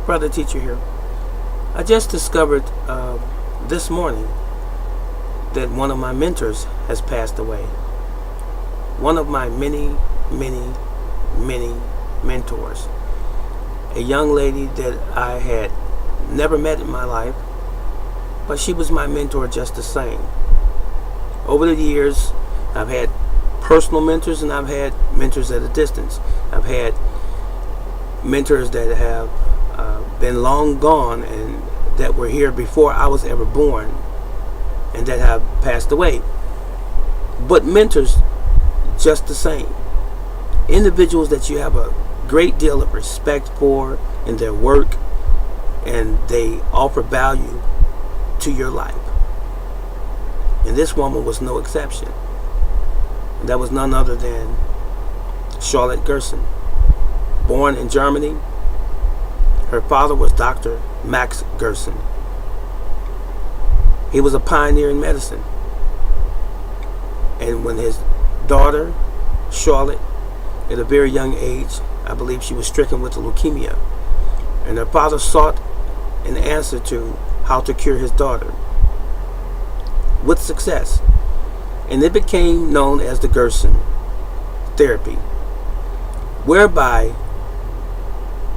Brother Teacher here. I just discovered this morning that one of my mentors has passed away. One of my many mentors. A young lady that I had never met in my life, but she was my mentor just the same. Over the years, I've had personal mentors and I've had mentors at a distance. I've had mentors that have been long gone and that were here before I was ever born and that have passed away. But mentors just the same. Individuals that you have a great deal of respect for in their work, and they offer value to your life. And this woman was no exception. That was none other than Charlotte Gerson. Born in Germany, her father was Dr. Max Gerson. He was a pioneer in medicine. And when his daughter, Charlotte, at a very young age, I believe she was stricken with leukemia, and her father sought an answer to how to cure his daughter, with success. And it became known as the Gerson therapy, whereby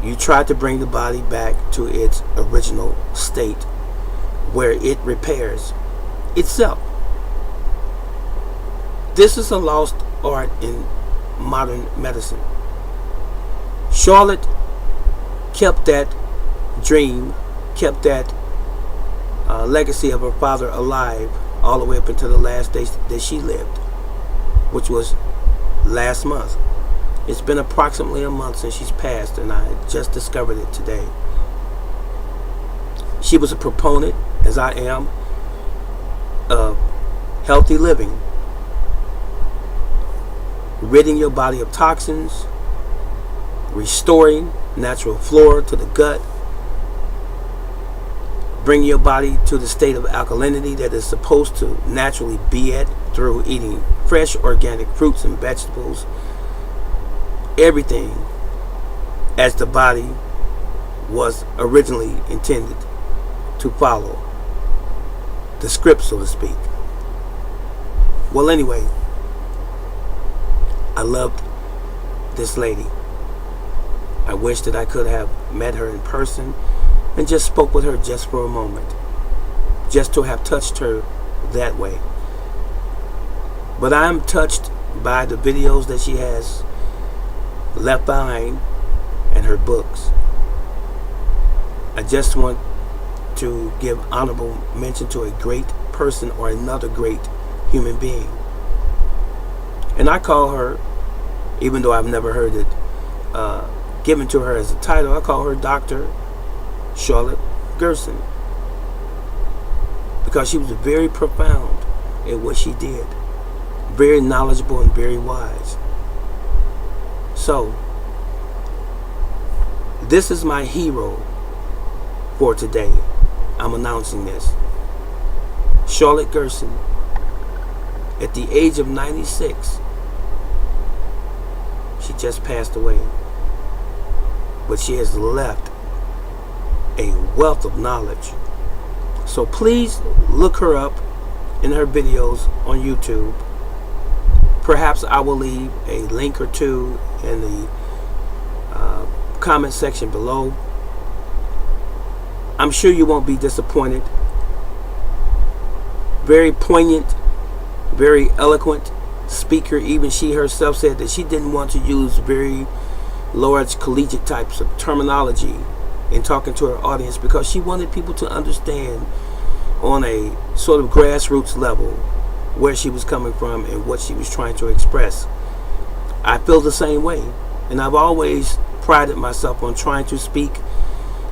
you try to bring the body back to its original state, where it repairs itself. This is a lost art in modern medicine. Charlotte kept that dream, kept that legacy of her father alive all the way up until the last day that she lived, which was last month. It's been approximately a month since she's passed, and I just discovered it today. She was a proponent, as I am, of healthy living, ridding your body of toxins, restoring natural flora to the gut, bringing your body to the state of alkalinity that is supposed to naturally be at through eating fresh organic fruits and vegetables. Everything as the body was originally intended to follow the script, so to speak. Well, anyway, I loved this lady. I wish that I could have met her in person and just spoke with her just for a moment, just to have touched her that way. But I am touched by the videos that she has left behind and her books. I just want to give honorable mention to a great person or another great human being. And I call her, even though I've never heard it given to her as a title, I call her Dr. Charlotte Gerson, because she was very profound in what she did, very knowledgeable and very wise. So this is my hero for today. I'm announcing this. Charlotte Gerson, at the age of 96, she just passed away, but she has left a wealth of knowledge. So please look her up in her videos on YouTube. Perhaps I will leave a link or two in the comment section below. I'm sure you won't be disappointed. Very poignant, very eloquent speaker. Even she herself said that she didn't want to use very large collegiate types of terminology in talking to her audience, because she wanted people to understand on a sort of grassroots level where she was coming from and what she was trying to express. I feel the same way, and I've always prided myself on trying to speak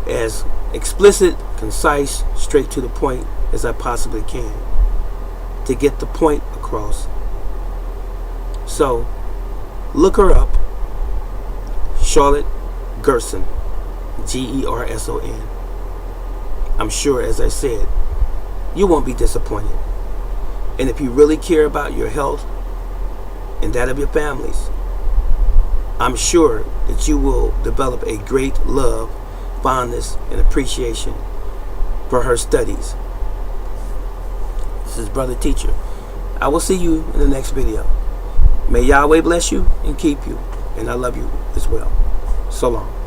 as explicit, concise, straight to the point as I possibly can to get the point across. So look her up, Charlotte Gerson, Gerson. I'm sure, as I said, you won't be disappointed. And if you really care about your health and that of your families, I'm sure that you will develop a great love fondness and appreciation for her studies. This is Brother Teacher. I will see you in the next video. May Yahweh bless you and keep you. And I love you as well. So long.